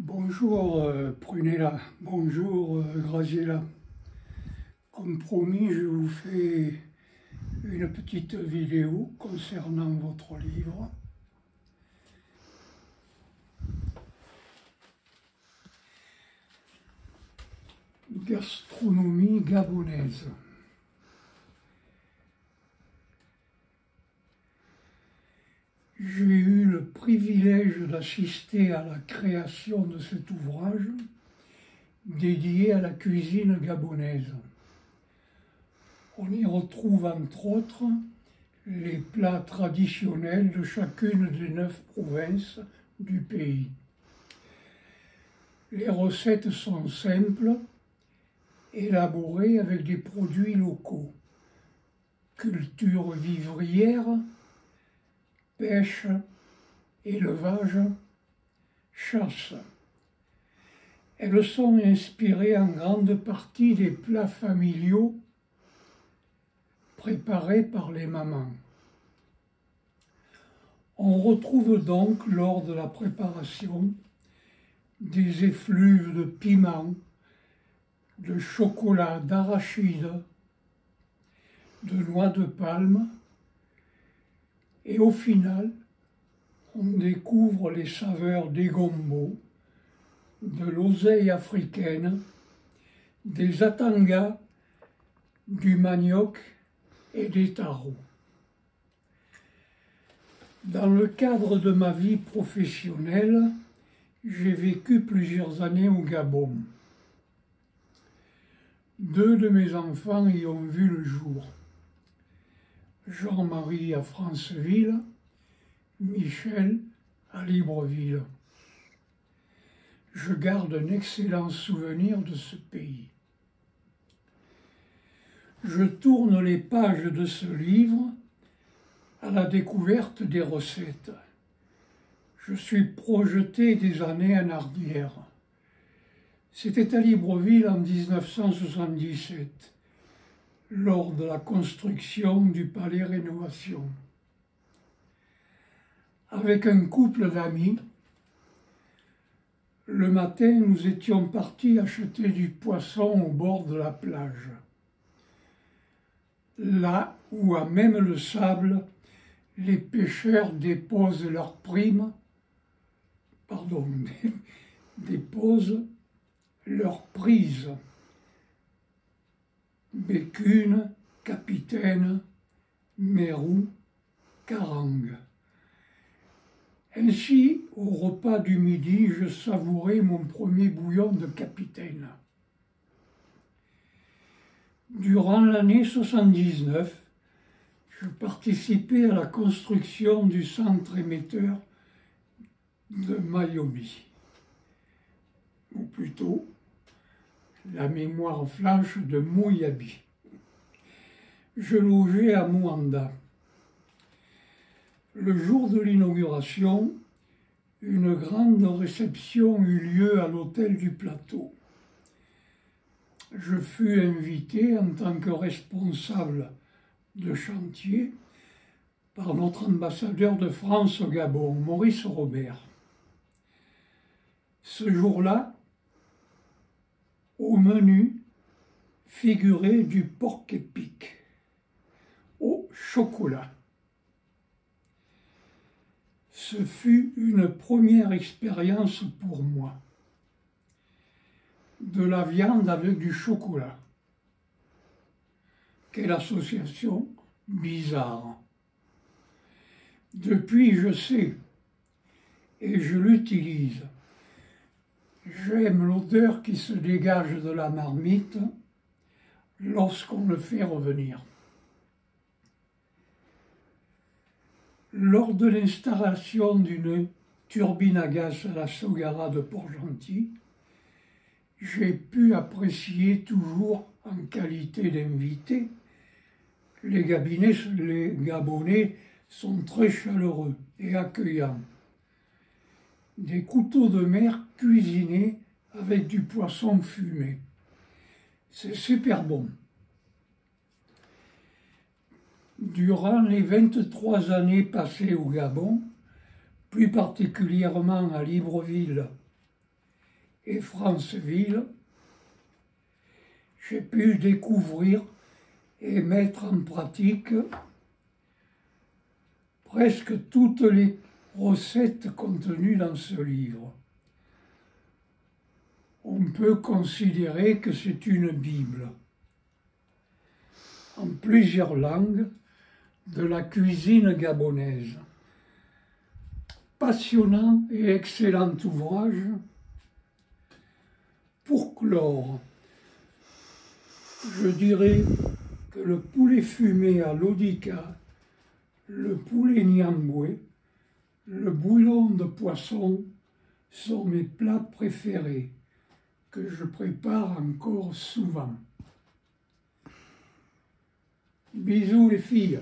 Bonjour Prunella, bonjour Graziella. Comme promis, je vous fais une petite vidéo concernant votre livre. Gastronomie gabonaise. J'ai eu le privilège d'assister à la création de cet ouvrage dédié à la cuisine gabonaise. On y retrouve entre autres les plats traditionnels de chacune des 9 provinces du pays. Les recettes sont simples, élaborées avec des produits locaux, culture vivrière, pêche, élevage, chasse. Elles sont inspirées en grande partie des plats familiaux préparés par les mamans. On retrouve donc lors de la préparation des effluves de piment, de chocolat, d'arachide, de noix de palme, et au final, on découvre les saveurs des gombos, de l'oseille africaine, des atangas, du manioc et des taros. Dans le cadre de ma vie professionnelle, j'ai vécu plusieurs années au Gabon. 2 de mes enfants y ont vu le jour. Jean-Marie à Franceville, Michel à Libreville. Je garde un excellent souvenir de ce pays. Je tourne les pages de ce livre à la découverte des recettes. Je suis projeté des années en arrière. C'était à Libreville en 1977. Lors de la construction du palais Rénovation. Avec un couple d'amis, le matin, nous étions partis acheter du poisson au bord de la plage. Là où, à même le sable, les pêcheurs déposent leurs primes, déposent leurs prises. Bécune, capitaine, mérou, carangue. Ainsi, au repas du midi, je savourais mon premier bouillon de capitaine. Durant l'année 79, je participais à la construction du centre émetteur de Mayomi, ou plutôt la mémoire flash de Moyabi. Je logeais à Moanda. Le jour de l'inauguration, une grande réception eut lieu à l'hôtel du Plateau. Je fus invité en tant que responsable de chantier par notre ambassadeur de France au Gabon, Maurice Robert. Ce jour-là, au menu figurait du porc-épic au chocolat. Ce fut une première expérience pour moi. De la viande avec du chocolat. Quelle association bizarre. Depuis, je sais et je l'utilise. J'aime l'odeur qui se dégage de la marmite lorsqu'on le fait revenir. Lors de l'installation d'une turbine à gaz à la Sogara de Port-Gentil, j'ai pu apprécier toujours en qualité d'invité. Les Gabonais sont très chaleureux et accueillants. Des couteaux de mer cuisinés avec du poisson fumé. C'est super bon. Durant les 23 années passées au Gabon, plus particulièrement à Libreville et Franceville, j'ai pu découvrir et mettre en pratique presque toutes les recettes contenues dans ce livre. On peut considérer que c'est une Bible, en plusieurs langues, de la cuisine gabonaise. Passionnant et excellent ouvrage. Pour clore, je dirais que le poulet fumé à l'Odica, le poulet niamboué, le bouillon de poisson sont mes plats préférés, que je prépare encore souvent. Bisous les filles.